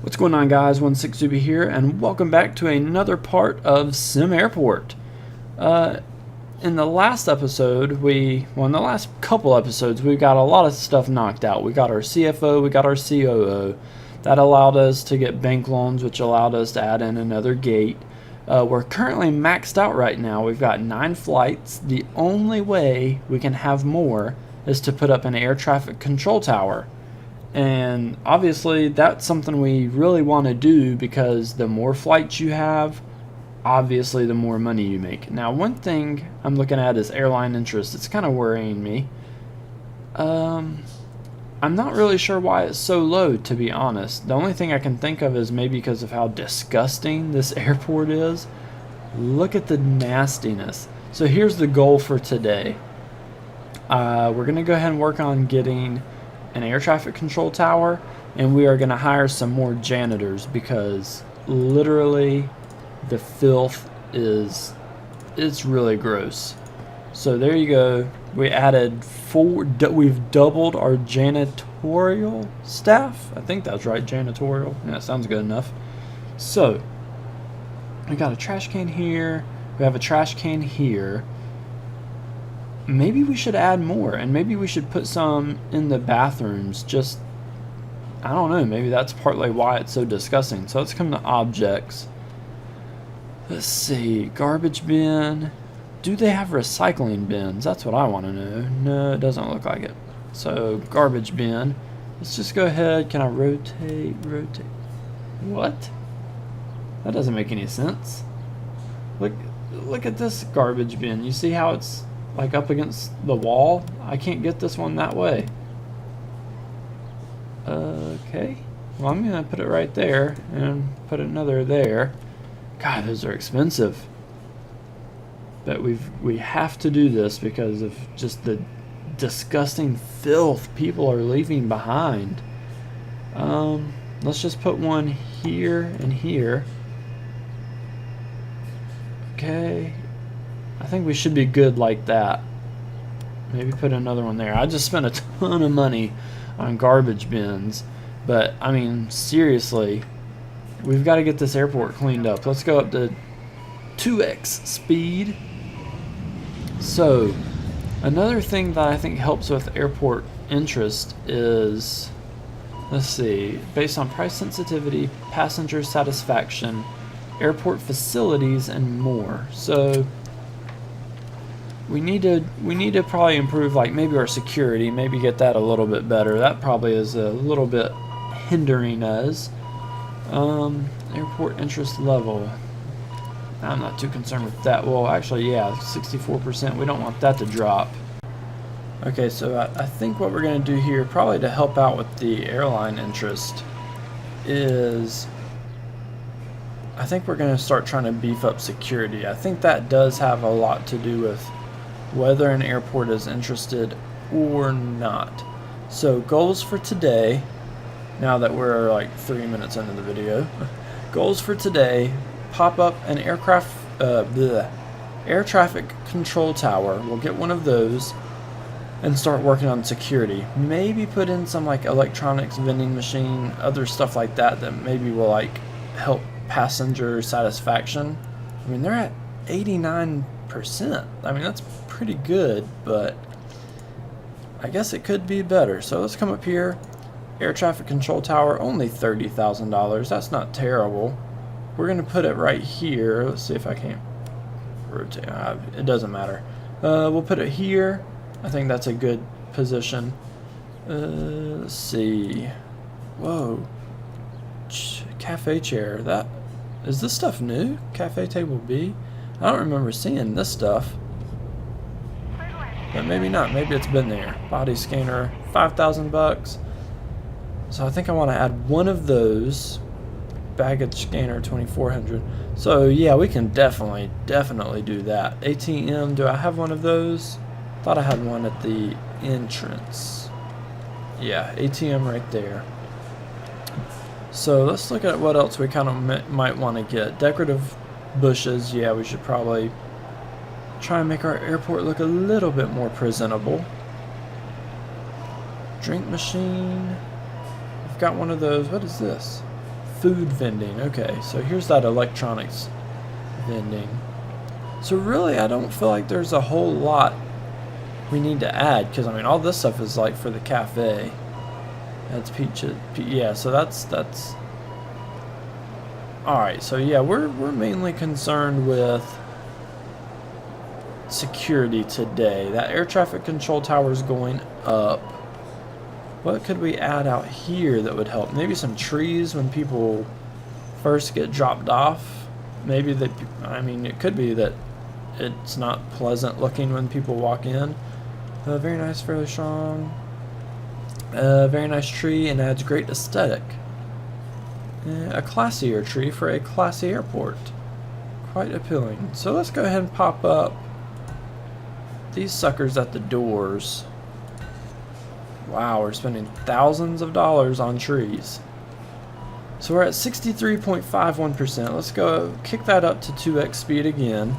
What's going on, guys? 16Zuby here, and welcome back to another part of Sim Airport. In the last episode, in the last couple episodes, we got a lot of stuff knocked out. We got our CFO, we got our COO. That allowed us to get bank loans, which allowed us to add in another gate. We're currently maxed out right now. We've got 9 flights. The only way we can have more is to put up an air traffic control tower. And obviously that's something we really want to do, because the more flights you have, obviously the more money you make. Now, one thing I'm looking at is airline interest. It's kind of worrying me. I'm not really sure why it's so low, to be honest. The only thing I can think of is maybe because of how disgusting this airport is. Look at the nastiness. So here's the goal for today. We're going to go ahead and work on getting an air traffic control tower, and we are going to hire some more janitors, because literally the filth it's really gross. So there you go. We added we've doubled our janitorial staff. I think that's right, janitorial. Yeah, that sounds good enough. So we got a trash can here, we have a trash can here. Maybe we should add more, and maybe we should put some in the bathrooms. Just, I don't know, maybe that's partly why it's so disgusting. So let's come to objects. Let's see, garbage bin. Do they have recycling bins? That's what I want to know. No, it doesn't look like it. So garbage bin. Let's just go ahead. Can I rotate? What? That doesn't make any sense. Look at this garbage bin. You see how it's like up against the wall? I can't get this one that way. Okay, well, I'm gonna put it right there and put another there. God, those are expensive, but we have to do this because of just the disgusting filth people are leaving behind. Let's just put one here and here. Okay, I think we should be good like that. Maybe put another one there. I just spent a ton of money on garbage bins, but I mean, seriously, we've got to get this airport cleaned up. Let's go up to 2x speed. So another thing that I think helps with airport interest is, let's see, based on price sensitivity, passenger satisfaction, airport facilities, and more. So we need to probably improve, like, maybe our security, maybe get that a little bit better. That probably is a little bit hindering us. Airport interest level, I'm not too concerned with that. Well, actually, yeah, 64%. We don't want that to drop. Okay, so I think what we're going to do here, probably to help out with the airline interest, is I think we're going to start trying to beef up security. I think that does have a lot to do with whether an airport is interested or not. So goals for today, now that we're like 3 minutes into the video, goals for today: pop up an air traffic control tower. We'll get one of those and start working on security. Maybe put in some like electronics vending machine, other stuff like that maybe will like help passenger satisfaction. I mean, they're at 89%. I mean, that's pretty good, but I guess it could be better. So let's come up here. Air traffic control tower, only $30,000. That's not terrible. We're gonna put it right here. Let's see if I can't rotate. It doesn't matter. We'll put it here. I think that's a good position. Let's see. Whoa. Cafe chair. That is this stuff new? Cafe table B. I don't remember seeing this stuff, but maybe not. Maybe it's been there. Body scanner, $5,000. So I think I want to add one of those. Baggage scanner, 2,400. So yeah, we can definitely do that. ATM. Do I have one of those? Thought I had one at the entrance. Yeah, ATM right there. So let's look at what else we kind of might want to get. Decorative bushes. Yeah, we should probably try and make our airport look a little bit more presentable. Drink machine. We've got one of those. What is this? food vending. Okay, so here's that electronics vending. So really, I don't feel like there's a whole lot we need to add, because I mean, all this stuff is like for the cafe. That's pizza. Yeah, so that's. All right, so yeah, we're mainly concerned with security today. That air traffic control tower is going up. What could we add out here that would help? Maybe some trees when people first get dropped off. Maybe that. I mean, it could be that it's not pleasant looking when people walk in. Very nice, fairly strong. Very nice tree and adds great aesthetic. A classier tree for a classy airport. Quite appealing. So let's go ahead and pop up these suckers at the doors. Wow, we're spending thousands of dollars on trees. So we're at 63.51%. Let's go kick that up to 2x speed again.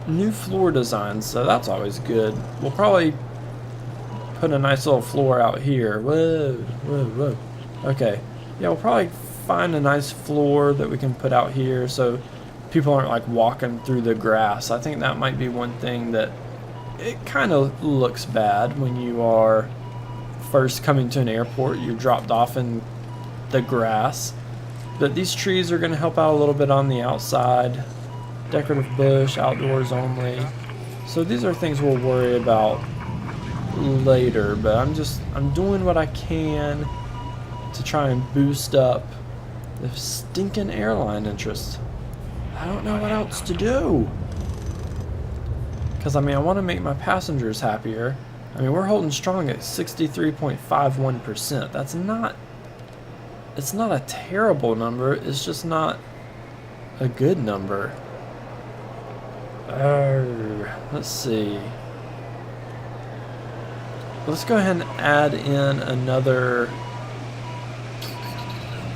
New floor designs, so that's always good. We'll probably put a nice little floor out here. Whoa, whoa, whoa. Okay, yeah, we'll probably find a nice floor that we can put out here so people aren't like walking through the grass. I think that might be one thing that it kind of looks bad when you are first coming to an airport. You're dropped off in the grass, but these trees are going to help out a little bit on the outside. Decorative bush, outdoors only. So these are things we'll worry about later, but I'm doing what I can to try and boost up the stinking airline interest. I don't know what else to do. Because I mean, I want to make my passengers happier. I mean, we're holding strong at 63.51%. That's not, it's not a terrible number, it's just not a good number. Let's see. Let's go ahead and add in another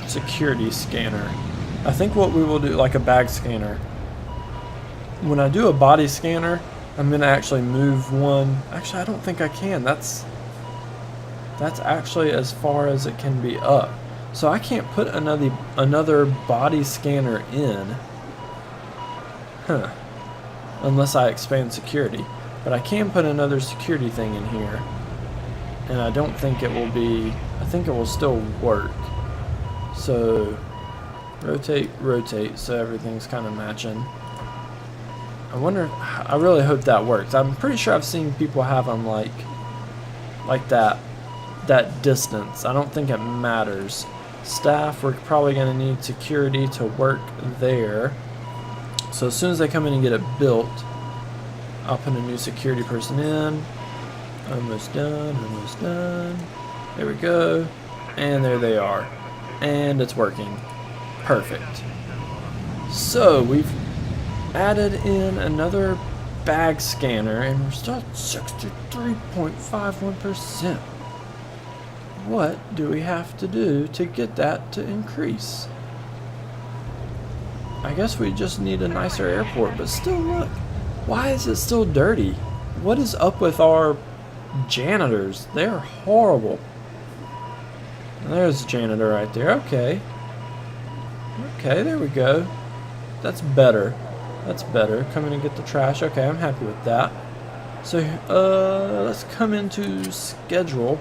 security scanner. I think what we will do, like a bag scanner. When I do a body scanner, I'm gonna actually move one. Actually, I don't think I can. That's actually as far as it can be up. So I can't put another body scanner in. Huh. Unless I expand security. But I can put another security thing in here. And I don't think it will be, I think it will still work. So, rotate, rotate, so everything's kind of matching. I wonder, I really hope that works. I'm pretty sure I've seen people have them like that distance. I don't think it matters. Staff, we're probably going to need security to work there. So as soon as they come in and get it built, I'll put a new security person in. Almost done, almost done. There we go. And there they are. And it's working. Perfect. So we've added in another bag scanner and we're still at 63.51%. What do we have to do to get that to increase? I guess we just need a nicer airport, but still look. Why is it still dirty? What is up with our janitors? They're horrible. And there's a janitor right there. Okay. Okay, there we go. That's better. That's better. Come in and get the trash. Okay, I'm happy with that. So, let's come into schedule.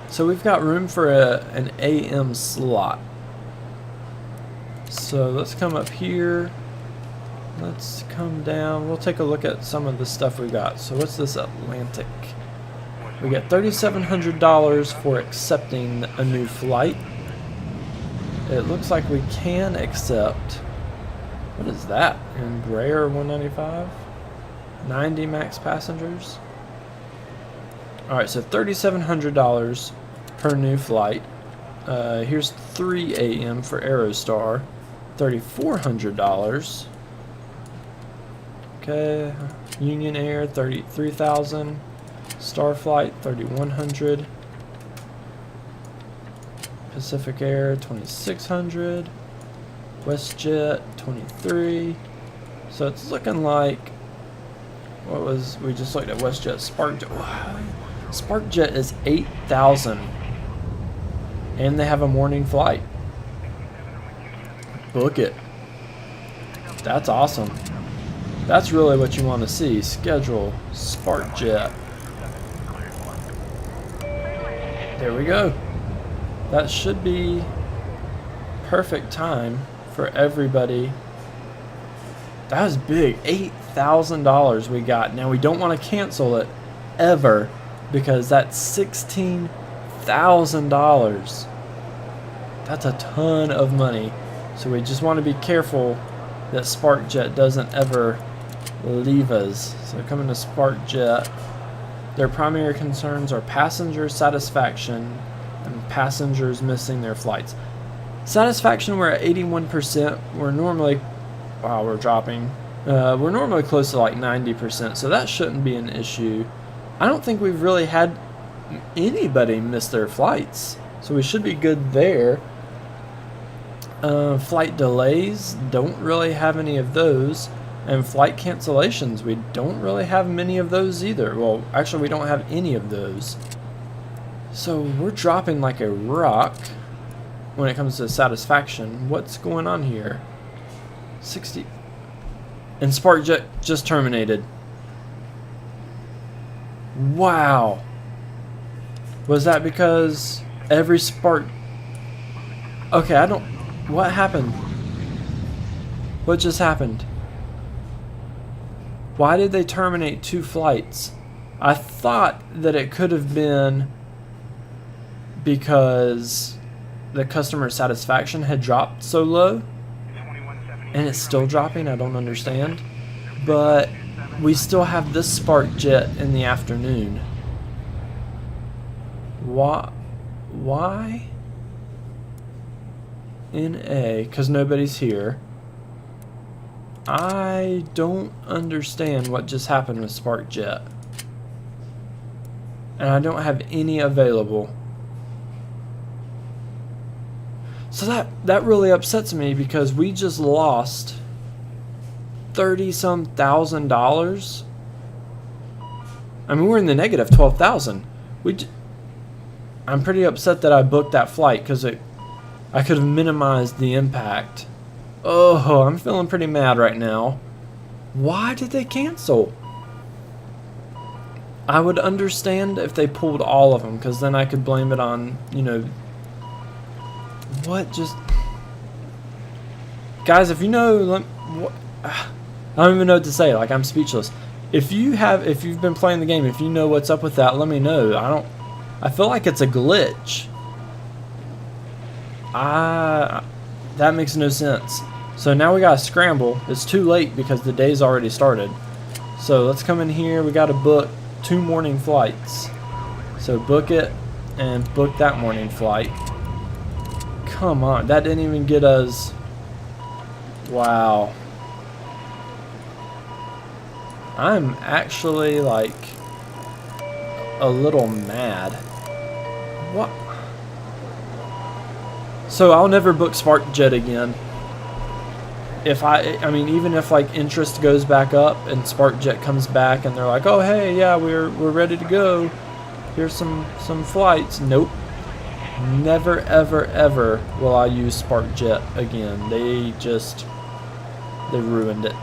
So we've got room for an AM slot. So let's come up here. Let's come down. We'll take a look at some of the stuff we got. So what's this Atlantic? We got $3,700 for accepting a new flight. It looks like we can accept. What is that? Embraer 195? 90 max passengers? Alright, so $3,700 per new flight. Here's 3 AM for Aerostar. $3,400. Okay, Union Air, $33,000. Starflight, $3,100. Pacific Air, $2,600. WestJet, $23,000. So it's looking like, what was, we just looked at WestJet. SparkJet is $8,000. And they have a morning flight. Book it. That's awesome. That's really what you want to see. Schedule SparkJet. There we go. That should be perfect time for everybody. That was big. $8,000 we got. Now we don't want to cancel it ever because that's $16,000. That's a ton of money. So we just want to be careful that SparkJet doesn't ever leave us. So coming to SparkJet, their primary concerns are passenger satisfaction and passengers missing their flights. Satisfaction, we're at 81%. We're normally, wow, we're dropping. We're normally close to like 90%, so that shouldn't be an issue. I don't think we've really had anybody miss their flights, so we should be good there. Flight delays, don't really have any of those. And flight cancellations, we don't really have many of those either. Well, actually, we don't have any of those. So we're dropping like a rock when it comes to satisfaction. What's going on here? 60. And SparkJet just terminated. Wow. Was that because every Spark... Okay, I don't... What happened? What just happened? Why did they terminate 2 flights? I thought that it could have been because the customer satisfaction had dropped so low. And it's still dropping, I don't understand. But we still have this SparkJet in the afternoon. Why? NA, because nobody's here. I don't understand what just happened with SparkJet. And I don't have any available. So that really upsets me because we just lost $30-some thousand. I mean, we're in the negative 12,000. I'm pretty upset that I booked that flight because I could have minimized the impact. Oh, I'm feeling pretty mad right now. Why did they cancel? I would understand if they pulled all of them, because then I could blame it on, you know, what just... Guys, if you know, I don't even know what to say. Like, I'm speechless. If you've been playing the game, if you know what's up with that, let me know. I feel like it's a glitch. That makes no sense. So now we gotta scramble. It's too late because the day's already started. So let's come in here. We gotta book 2 morning flights. So book it and book that morning flight. Come on, that didn't even get us. Wow. I'm actually like a little mad. What? So I'll never book SparkJet again. If I mean, even if like interest goes back up and SparkJet comes back and they're like, oh hey, yeah, we're ready to go. Here's some flights. Nope. Never ever ever will I use SparkJet again. They ruined it.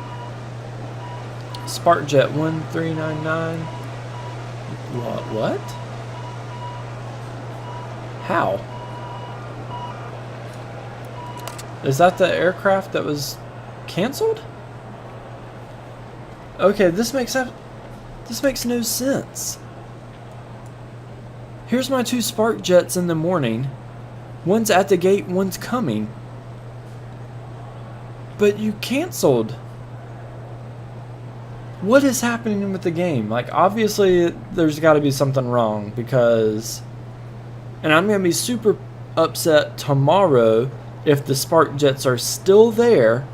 SparkJet 1399. What? How? Is that the aircraft that was canceled? Okay, this makes no sense. Here's my 2 SparkJets in the morning. One's at the gate, one's coming. But you canceled. What is happening with the game? Like, obviously there's got to be something wrong because... And I'm going to be super upset tomorrow if the SparkJets are still there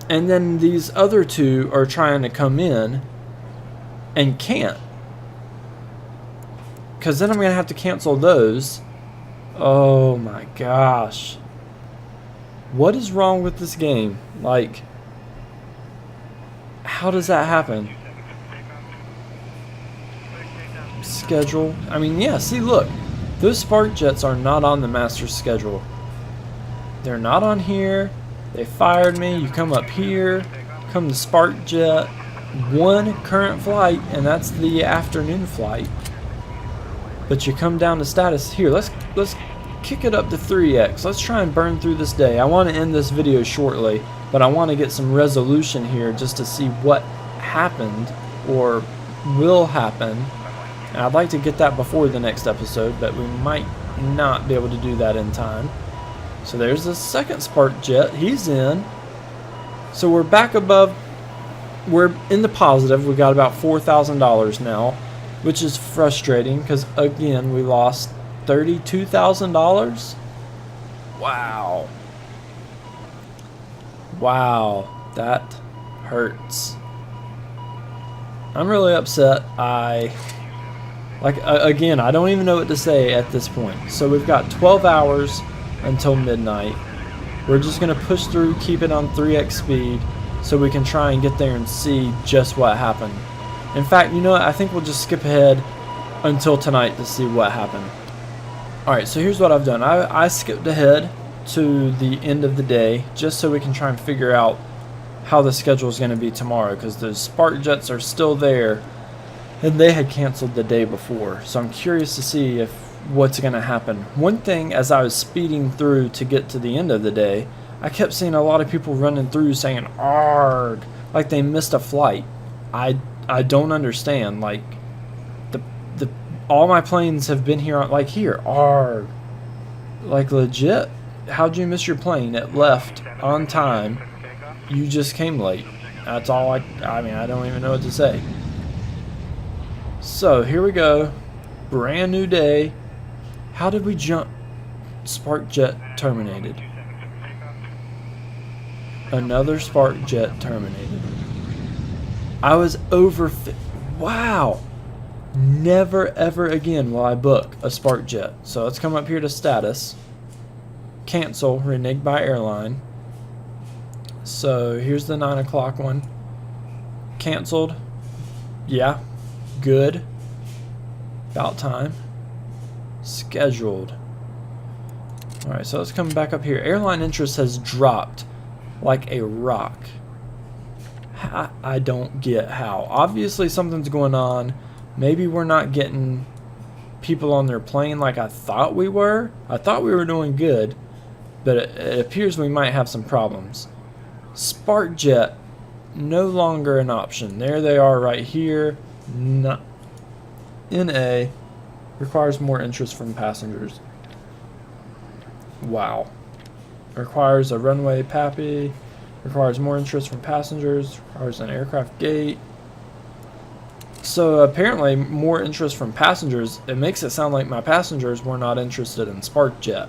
and then these other 2 are trying to come in and can't. Because then I'm going to have to cancel those. Oh my gosh. What is wrong with this game? Like, how does that happen? Schedule. I mean, yeah, see, look. Those SparkJets are not on the master schedule. They're not on here. They fired me. You come up here, come to Spark Jet, one current flight, and that's the afternoon flight. But you come down to status here. Let's kick it up to 3x. Let's try and burn through this day. I want to end this video shortly, but I want to get some resolution here just to see what happened or will happen. And I'd like to get that before the next episode, but we might not be able to do that in time. So there's the second Spark Jet. He's in. So we're back above. We're in the positive. We got about $4,000 now, which is frustrating because, again, we lost $32,000. Wow. Wow. That hurts. I'm really upset. Again, I don't even know what to say at this point. So we've got 12 hours until midnight. We're just going to push through, keep it on 3x speed, so we can try and get there and see just what happened. In fact, you know what? I think we'll just skip ahead until tonight to see what happened. Alright, so here's what I've done. I skipped ahead to the end of the day just so we can try and figure out how the schedule is going to be tomorrow, because the Spark Jets are still there and they had canceled the day before. So I'm curious to see what's going to happen. One thing, as I was speeding through to get to the end of the day, I kept seeing a lot of people running through saying "arg," like they missed a flight. I don't understand. Like all my planes have been here, like here, arg. Like legit, how'd you miss your plane? It left on time. You just came late. That's all I mean, I don't even know what to say. So here we go. Brand new day. How did we jump? Spark Jet terminated. Another Spark Jet terminated. I was over. Wow. Never ever again will I book a Spark Jet. So let's come up here to status. Cancel. Reneged by airline. So here's the 9 o'clock one. Canceled. Yeah. Good. About time. Scheduled. Alright, so let's come back up here. Airline interest has dropped like a rock. I don't get how. Obviously something's going on. Maybe we're not getting people on their plane like I thought we were. I thought we were doing good, but it appears we might have some problems. Spark Jet, no longer an option. There they are right here. NA requires more interest from passengers. Wow. Requires a runway PAPI. Requires more interest from passengers. Requires an aircraft gate. So apparently more interest from passengers. It makes it sound like my passengers were not interested in Spark Jet.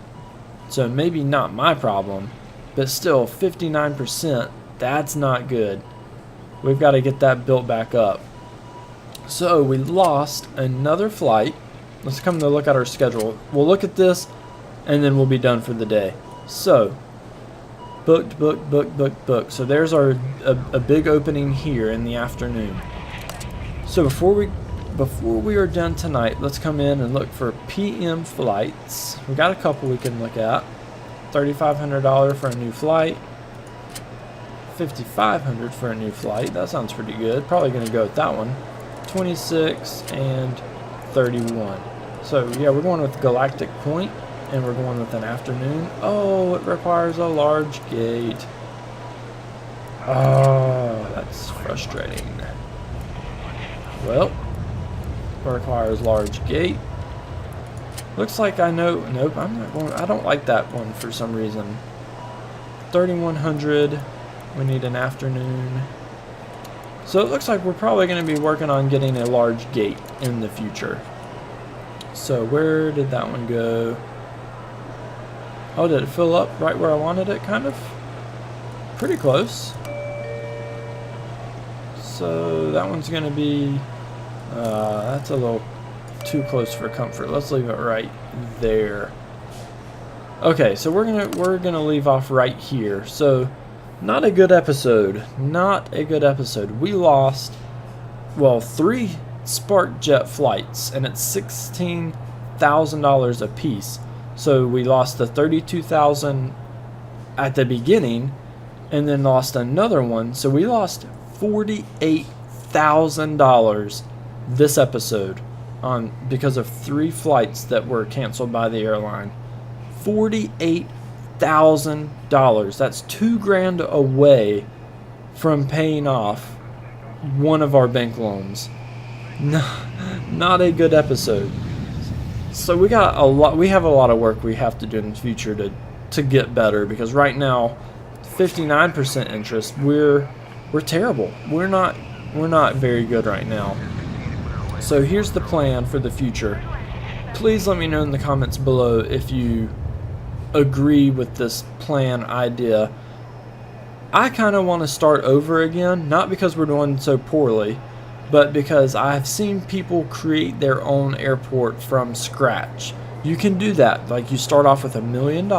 So maybe not my problem, but still 59%. That's not good. We've got to get that built back up. So we lost another flight. Let's come to look at our schedule. We'll look at this and then we'll be done for the day. So booked. So there's a big opening here in the afternoon. So before we are done tonight, let's come in and look for PM flights. We got a couple we can look at. $3,500 for a new flight. $5,500 for a new flight. That sounds pretty good. Probably going to go with that one. 26 and 31. So yeah, we're going with Galactic Point, and we're going with an afternoon. Oh, it requires a large gate. Oh, that's frustrating. Well, it requires large gate. Looks like I know. Nope, I'm not going. I don't like that one for some reason. 3,100. We need an afternoon. So it looks like we're probably going to be working on getting a large gate in the future. So where did that one go? Oh, did it fill up right where I wanted it? Kind of. Pretty close. So that one's going to be, that's a little too close for comfort. Let's leave it right there. Okay, so we're gonna leave off right here. So not a good episode. Not a good episode. We lost, well, 3 Spark Jet flights, and it's $16,000 a piece. So we lost the $32,000 at the beginning, and then lost another one. So we lost $48,000 this episode because of 3 flights that were canceled by the airline. $48,000. That's $2,000 away from paying off one of our bank loans. No, not a good episode. So we have a lot of work we have to do in the future to get better, because right now 59% interest, we're terrible. We're not very good right now. So here's the plan for the future. Please let me know in the comments below if you agree with this plan idea. I kind of want to start over again, not because we're doing so poorly, but because I've seen people create their own airport from scratch. You can do that. Like, you start off with $1 million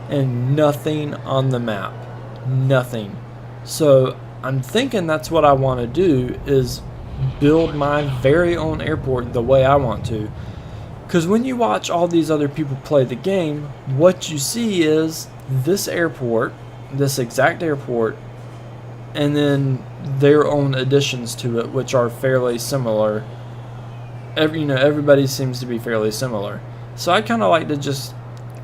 and nothing on the map. Nothing. So I'm thinking that's what I want to do, is build my very own airport the way I want to. Because when you watch all these other people play the game, what you see is this airport, this exact airport, and then their own additions to it, which are fairly similar. Everybody seems to be fairly similar. So I kind of like to just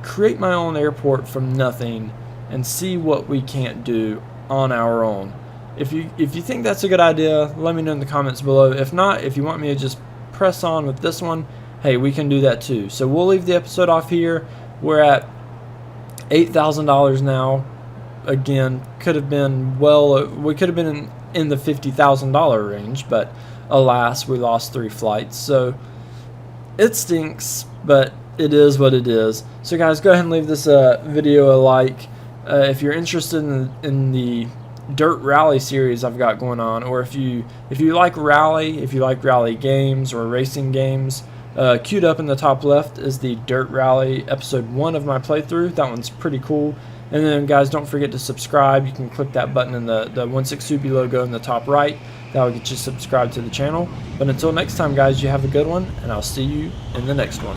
create my own airport from nothing and see what we can't do on our own. If you think that's a good idea, let me know in the comments below. If not, if you want me to just press on with this one, hey, we can do that too. So we'll leave the episode off here. We're at $8,000 now. Again, we could have been in the $50,000 range, but alas, we lost 3 flights. So it stinks, but it is what it is. So guys, go ahead and leave this video a like. If you're interested in the Dirt Rally series I've got going on, or if you like rally games or racing games, queued up in the top left is the Dirt Rally episode 1 of my playthrough. That one's pretty cool. And then guys, don't forget to subscribe. You can click that button in the 16Subi logo in the top right. That will get you subscribed to the channel. But until next time guys, you have a good one, and I'll see you in the next one.